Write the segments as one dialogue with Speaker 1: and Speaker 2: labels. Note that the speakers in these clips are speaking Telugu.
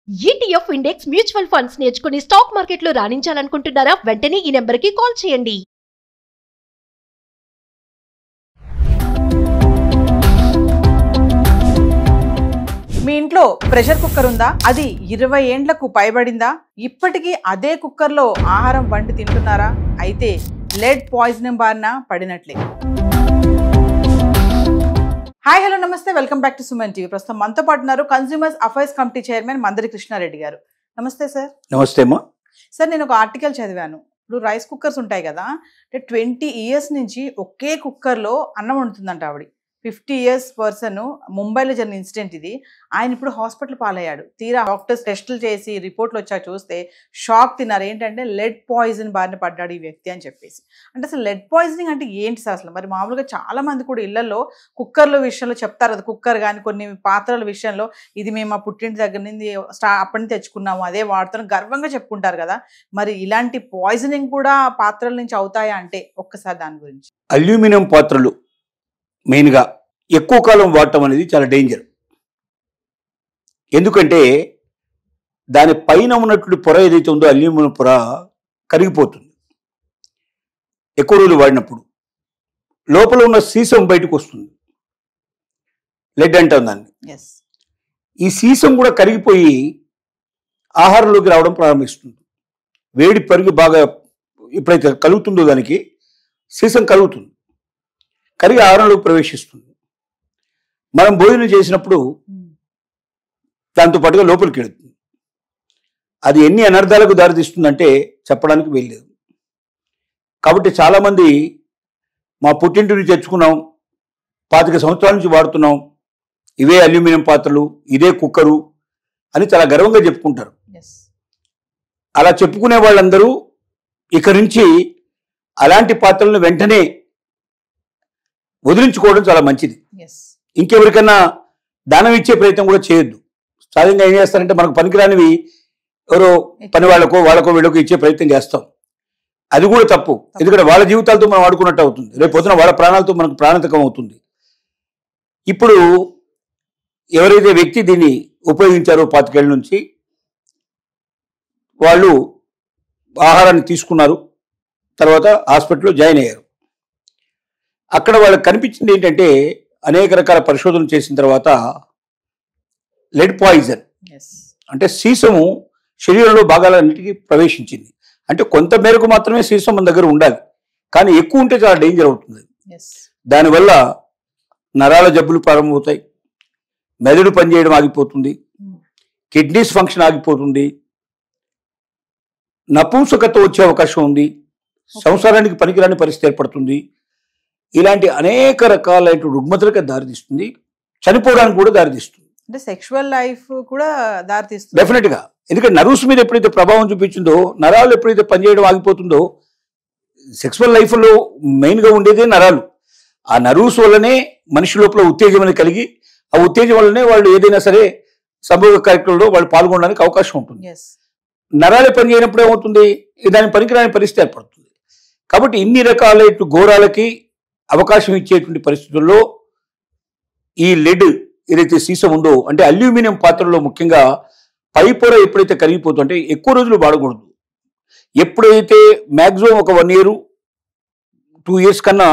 Speaker 1: ETF ఇండెక్స్ మ్యూచువల్ ఫండ్స్ నేర్చుకుని స్టాక్ మార్కెట్లో రాణించాలనుకుంటున్నారా? వెంటనే ఈ నెంబర్కి కాల్ చేయండి.
Speaker 2: మీ ఇంట్లో ప్రెషర్ కుక్కర్ ఉందా? అది 20 ఏండ్లకు పైబడిందా? ఇప్పటికీ అదే కుక్కర్లో ఆహారం వండి తింటున్నారా? అయితే లెడ్ పాయిజనింగ్ బారిన పడినట్లే. Hi, hello, namaste, welcome back to Suman TV. ప్రస్తుతం మనతో పాటు ఉన్నారు consumers affairs committee chairman Mandari Krishna Reddy గారు. నమస్తే సార్.
Speaker 3: నమస్తే అమ్మా.
Speaker 2: సార్, నేను ఒక ఆర్టికల్ చదివాను. ఇప్పుడు రైస్ కుక్కర్స్ ఉంటాయి కదా, అంటే 20 years నుంచి ఒకే కుక్కర్లో అన్నం వండుతుందంట ఆవిడ. 50 years పర్సన్, ముంబైలో జరిగిన ఇన్సిడెంట్ ఇది. ఆయన ఇప్పుడు హాస్పిటల్ పాలయ్యాడు. తీరా డాక్టర్స్ టెస్టులు చేసి రిపోర్ట్లు వచ్చాక చూస్తే షాక్ తిన్నారు. ఏంటంటే లెడ్ పాయిజన్ బారిన పడ్డాడు ఈ వ్యక్తి అని చెప్పేసి. అంటే అసలు లెడ్ పాయిజనింగ్ అంటే ఏంటి సార్ అసలు? మరి మామూలుగా చాలా మంది కూడా ఇళ్లలో కుక్కర్ల విషయంలో చెప్తారు కదా, కుక్కర్ కానీ కొన్ని పాత్రల విషయంలో ఇది మేము మా పుట్టింటి దగ్గర నుంచి అప్పటి నుంచి తెచ్చుకున్నాము, అదే వాడుతున్నాం, గర్వంగా చెప్పుకుంటారు కదా. మరి ఇలాంటి పాయిజనింగ్ కూడా పాత్రల నుంచి అవుతాయా అంటే ఒక్కసారి దాని గురించి.
Speaker 3: అల్యూమినియం పాత్రలు మెయిన్గా ఎక్కువ కాలం వాడటం అనేది చాలా డేంజర్. ఎందుకంటే దాని పైన ఉన్నటువంటి పొర ఏదైతే ఉందో అల్యూమినియం పొర కరిగిపోతుంది ఎక్కువ రోజులు వాడినప్పుడు. లోపల ఉన్న సీసం బయటకు వస్తుంది, లెడ్ అంటాం దాన్ని. ఈ సీసం కూడా కరిగిపోయి ఆహారంలోకి రావడం ప్రారంభిస్తుంది. వేడి పెరిగి బాగా ఎప్పుడైతే కలుగుతుందో దానికి సీసం కలుగుతుంది, కరిగి ఆహారంలోకి ప్రవేశిస్తుంది. మనం భోజనం చేసినప్పుడు దాంతో పాటుగా లోపలికి వెళుతుంది. అది ఎన్ని అనర్థాలకు దారితీస్తుందంటే చెప్పడానికి వీల్లేదు. కాబట్టి చాలామంది మా పుట్టింటి నుంచి తెచ్చుకున్నాం, 25 సంవత్సరాల నుంచి వాడుతున్నాం, ఇవే అల్యూమినియం పాత్రలు, ఇదే కుక్కరు అని చాలా గర్వంగా చెప్పుకుంటారు. అలా చెప్పుకునే వాళ్ళందరూ ఇక నుంచి అలాంటి పాత్రలను వెంటనే వదిలించుకోవడం చాలా మంచిది. ఇంకెవరికైనా దానం ఇచ్చే ప్రయత్నం కూడా చేయొద్దు. సహజంగా ఏం చేస్తారంటే మనకు పనికిరానివి ఎవరో పని వాళ్ళకో వీళ్ళకో ఇచ్చే ప్రయత్నం చేస్తాం. అది కూడా తప్పు. ఎందుకంటే వాళ్ళ జీవితాలతో మనం ఆడుకున్నట్టు అవుతుంది. రేపు పొద్దున వాళ్ళ ప్రాణాలతో మనకు ప్రాణాంతకం అవుతుంది. ఇప్పుడు ఎవరైతే వ్యక్తి దీన్ని ఉపయోగించారో 25 ఏళ్ళ నుంచి, వాళ్ళు ఆహారాన్ని తీసుకున్నారు, తర్వాత హాస్పిటల్లో జాయిన్ అయ్యారు. అక్కడ వాళ్ళకి కనిపించింది ఏంటంటే అనేక రకాల పరిశోధనలు చేసిన తర్వాత లెడ్ పాయిజన్ అంటే సీసము శరీరంలో భాగాలన్నిటికీ ప్రవేశించింది. అంటే కొంత మేరకు మాత్రమే సీసం మన దగ్గర ఉండాలి, కానీ ఎక్కువ ఉంటే చాలా డేంజర్ అవుతుంది. దానివల్ల నరాల జబ్బులు ప్రారంభమవుతాయి, మెదడు పనిచేయడం ఆగిపోతుంది, కిడ్నీస్ ఫంక్షన్ ఆగిపోతుంది, నపుంసకత్వం వచ్చే అవకాశం ఉంది, సంసారానికి పనికిరాని పరిస్థితి ఏర్పడుతుంది. ఇలాంటి అనేక రకాలైన రుగ్మతలకు దారితీస్తుంది, చనిపోవడానికి కూడా దారితీస్తుంది.
Speaker 2: అంటే సెక్షువల్ లైఫ్ కూడా దారితీస్తుంది
Speaker 3: డెఫినెట్ గా. ఎందుకంటే నర్వ్స్ మీద ఎప్పుడైతే ప్రభావం చూపించిందో, నరాలు ఎప్పుడైతే పనిచేయడం ఆగిపోతుందో, సెక్సువల్ లైఫ్ లో మెయిన్ గా ఉండేదే నరాలు. ఆ నర్వ్స్ వల్లనే మనిషి లోపల ఉత్తేజం అనేది కలిగి, ఆ ఉత్తేజం వల్లనే వాళ్ళు ఏదైనా సరే సంభోగ కార్యక్రమంలో వాళ్ళు పాల్గొనడానికి అవకాశం ఉంటుంది. నరాలే పనిచేయనప్పుడు ఏమవుతుంది, దాని పనికిరాని పరిస్థితి ఏర్పడుతుంది. కాబట్టి ఇన్ని రకాల ఘోరాలకి అవకాశం ఇచ్చేటువంటి పరిస్థితుల్లో ఈ లెడ్ ఏదైతే సీసం ఉందో, అంటే అల్యూమినియం పాత్రలో ముఖ్యంగా పై పొర ఎప్పుడైతే కరిగిపోతుందో, అంటే ఎక్కువ రోజులు వాడకూడదు. ఎప్పుడైతే మ్యాక్సిమం ఒక 1 year 2 years కన్నా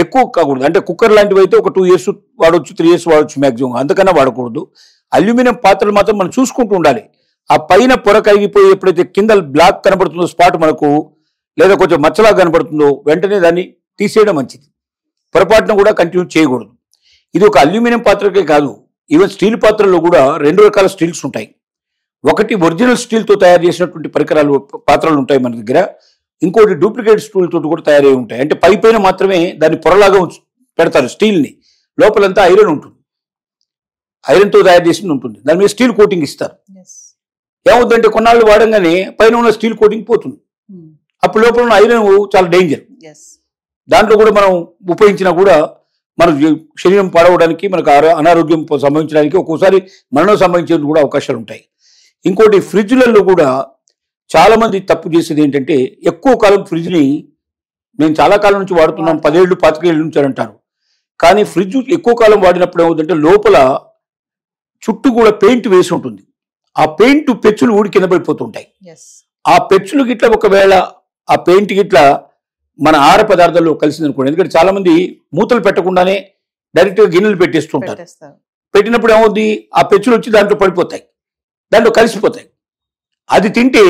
Speaker 3: ఎక్కువ కాకూడదు. అంటే కుక్కర్ లాంటివి అయితే ఒక 2 years వాడవచ్చు, 3 years వాడవచ్చు మ్యాక్సిమం, అంతకన్నా వాడకూడదు. అల్యూమినియం పాత్రలు మాత్రం మనం చూసుకుంటూ ఉండాలి. ఆ పైన పొర కరిగిపోయి ఎప్పుడైతే కింద బ్లాక్ కనబడుతుందో స్పాట్ మనకు, లేదా కొంచెం మచ్చలా కనబడుతుందో, వెంటనే దాన్ని తీసేయడం మంచిది. పొరపాటును కూడా కంటిన్యూ చేయకూడదు. ఇది ఒక అల్యూమినియం పాత్రకే కాదు, ఈవెన్ స్టీల్ పాత్రల్లో కూడా 2 రకాల స్టీల్స్ ఉంటాయి. ఒకటి ఒరిజినల్ స్టీల్తో తయారు చేసినటువంటి పాత్రలు ఉంటాయి మన దగ్గర, ఇంకోటి డూప్లికేట్ స్టీల్ తోటి కూడా తయారై ఉంటాయి. అంటే పైన మాత్రమే దాన్ని పొరలాగా పెడతారు స్టీల్ని, లోపలంతా ఐరన్ ఉంటుంది, ఐరన్తో తయారు చేసింది ఉంటుంది, దాని మీద స్టీల్ కోటింగ్ ఇస్తారు. ఏమవుతుందంటే కొన్నాళ్ళు వాడంగానే పైన ఉన్న స్టీల్ కోటింగ్ పోతుంది, అప్పుడు లోపల ఉన్న ఐరన్ చాలా డేంజర్. దాంట్లో కూడా మనం ఉపయోగించినా కూడా మన శరీరం పాడవడానికి, మనకు అనారోగ్యం సంభవించడానికి, ఒక్కోసారి మరణం సంభవించేందుకు కూడా అవకాశాలు ఉంటాయి. ఇంకోటి ఫ్రిడ్జ్లలో కూడా చాలా మంది తప్పు చేసేది ఏంటంటే, ఎక్కువ కాలం ఫ్రిడ్జ్ని మేము చాలా కాలం నుంచి వాడుతున్నాం, 10 ఏళ్ళు 25 ఏళ్ళ నుంచి అంటారు. కానీ ఫ్రిడ్జ్ ఎక్కువ కాలం వాడినప్పుడు ఏమవుతుందంటే లోపల చుట్టూ కూడా పెయింట్ వేసి ఉంటుంది, ఆ పెయింట్ పెచ్చులు ఊడి కింద పడిపోతుంటాయి.
Speaker 2: ఎస్.
Speaker 3: ఆ పెచ్చులు గిట్ల ఒకవేళ ఆ పెయింట్ గిట్ల మన ఆహార పదార్థాల్లో కలిసింది అనుకోండి, ఎందుకంటే చాలా మంది మూతలు పెట్టకుండానే డైరెక్ట్గా గిన్నెలు పెట్టేస్తుంటారు.
Speaker 2: పెట్టేస్తారు.
Speaker 3: పెట్టినప్పుడు ఏమవుద్ది, ఆ పెచ్చులు వచ్చి దాంట్లో పడిపోతాయి, దాంట్లో కలిసిపోతాయి. అది తింటే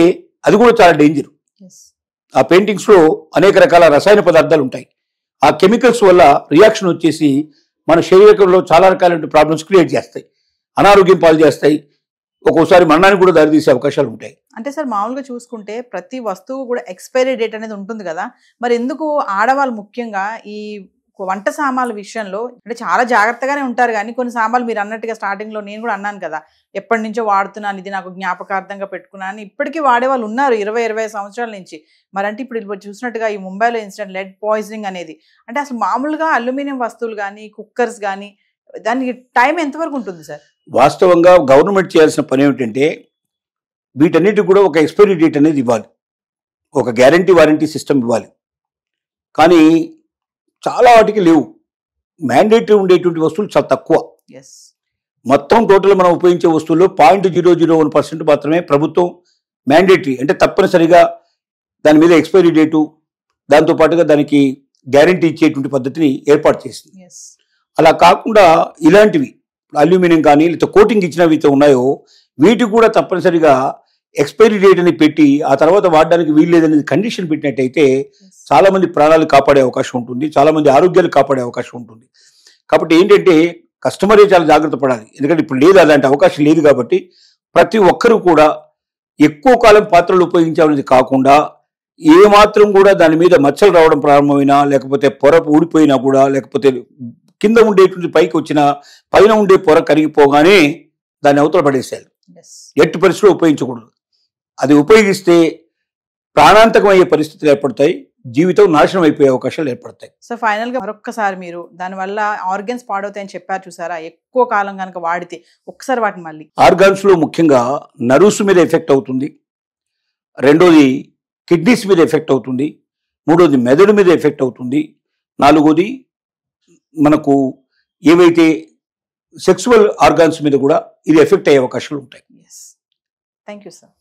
Speaker 3: అది కూడా చాలా డేంజర్.
Speaker 2: ఎస్.
Speaker 3: ఆ పెయింటింగ్స్ లో అనేక రకాల రసాయన పదార్థాలు ఉంటాయి. ఆ కెమికల్స్ వల్ల రియాక్షన్ వచ్చేసి మన శరీరంలో చాలా రకాలైన ప్రాబ్లమ్స్ క్రియేట్ చేస్తాయి, అనారోగ్యం పాలు చేస్తాయి, ఒక్కోసారి మరణానికి కూడా దారితీసే అవకాశాలు ఉంటాయి.
Speaker 2: అంటే సార్ మామూలుగా చూసుకుంటే ప్రతి వస్తువు కూడా ఎక్స్పైరీ డేట్ అనేది ఉంటుంది కదా, మరి ఎందుకు ఆడవాళ్ళు ముఖ్యంగా ఈ వంట సామాన్ల విషయంలో అంటే చాలా జాగ్రత్తగానే ఉంటారు, కానీ కొన్ని సామాన్లు మీరు అన్నట్టుగా స్టార్టింగ్ లో నేను కూడా అన్నాను కదా, ఎప్పటి నుంచో వాడుతున్నాను, ఇది నాకు జ్ఞాపకార్థంగా పెట్టుకున్నాను, ఇప్పటికీ వాడే వాళ్ళు ఉన్నారు 20-25 సంవత్సరాల నుంచి. మరి అంటే ఇప్పుడు చూసినట్టుగా ఈ ముంబైలో ఇన్సిడెంట్ లెడ్ పాయిజనింగ్ అనేది, అంటే అసలు మామూలుగా అల్యూమినియం వస్తువులు కానీ కుక్కర్స్ కానీ దానికి టైం ఎంతవరకు ఉంటుంది సార్?
Speaker 3: వాస్తవంగా గవర్నమెంట్ చేయాల్సిన పని ఏమిటంటే వీటన్నిటికి కూడా ఒక ఎక్స్పైరీ డేట్ అనేది ఇవ్వాలి, ఒక గ్యారంటీ వారంటీ సిస్టమ్ ఇవ్వాలి. కానీ చాలా వాటికి లేవు. మ్యాండేటరీ ఉండేటువంటి వస్తువులు చాలా తక్కువ.
Speaker 2: ఎస్.
Speaker 3: మొత్తం టోటల్ మనం ఉపయోగించే వస్తువుల్లో 0.001% మాత్రమే ప్రభుత్వం మ్యాండేటరీ, అంటే తప్పనిసరిగా దాని మీద ఎక్స్పైరీ డేటు, దాంతోపాటుగా దానికి గ్యారంటీ ఇచ్చేటువంటి పద్ధతిని ఏర్పాటు చేసింది.
Speaker 2: ఎస్.
Speaker 3: అలా కాకుండా ఇలాంటివి అల్యూమినియం కానీ లేకపోతే కోటింగ్ ఇచ్చినవి అయితే ఉన్నాయో వీటికి కూడా తప్పనిసరిగా ఎక్స్పైరీ డేట్ అని పెట్టి ఆ తర్వాత వాడడానికి వీల్లేదనేది కండిషన్ పెట్టినట్టయితే చాలా మంది ప్రాణాలు కాపాడే అవకాశం ఉంటుంది, చాలా మంది ఆరోగ్యాలు కాపాడే అవకాశం ఉంటుంది. కాబట్టి ఏంటంటే కస్టమరే చాలా జాగ్రత్త పడాలి, ఎందుకంటే ఇప్పుడు లేదు, అలాంటి అవకాశం లేదు. కాబట్టి ప్రతి ఒక్కరూ కూడా ఎక్కువ కాలం పాత్రలు ఉపయోగించాలనేది కాకుండా ఏమాత్రం కూడా దాని మీద మచ్చలు రావడం ప్రారంభమైనా, లేకపోతే పొర ఊడిపోయినా కూడా, లేకపోతే కింద ఉండేటువంటి పైకి వచ్చిన పైన ఉండే పొర కరిగిపోగానే దాన్ని అవతల పడేసేయాలి. ఎట్టి పరిస్థితిలో ఉపయోగించకూడదు. అది ఉపయోగిస్తే ప్రాణాంతకం అయ్యే పరిస్థితులు ఏర్పడతాయి, జీవితం నాశనం అయిపోయే అవకాశాలు ఏర్పడతాయి.
Speaker 2: సో ఫైనల్ గా మరొక్కసారి మీరు దానివల్ల ఆర్గన్స్ పాడవుతాయని చెప్పారు చూసారా, ఎక్కువ కాలం కనుక వాడితే ఒక్కసారి వాటిని మళ్ళీ
Speaker 3: ఆర్గాన్స్ లో ముఖ్యంగా నర్వ్స్ మీద ఎఫెక్ట్ అవుతుంది, రెండోది కిడ్నీస్ మీద ఎఫెక్ట్ అవుతుంది, మూడోది మెదడు మీద ఎఫెక్ట్ అవుతుంది, నాలుగోది మనకు ఏవైతే సెక్సువల్ ఆర్గాన్స్ మీద కూడా ఇది ఎఫెక్ట్ అయ్యే అవకాశాలు ఉంటాయి.
Speaker 2: Thank you sir.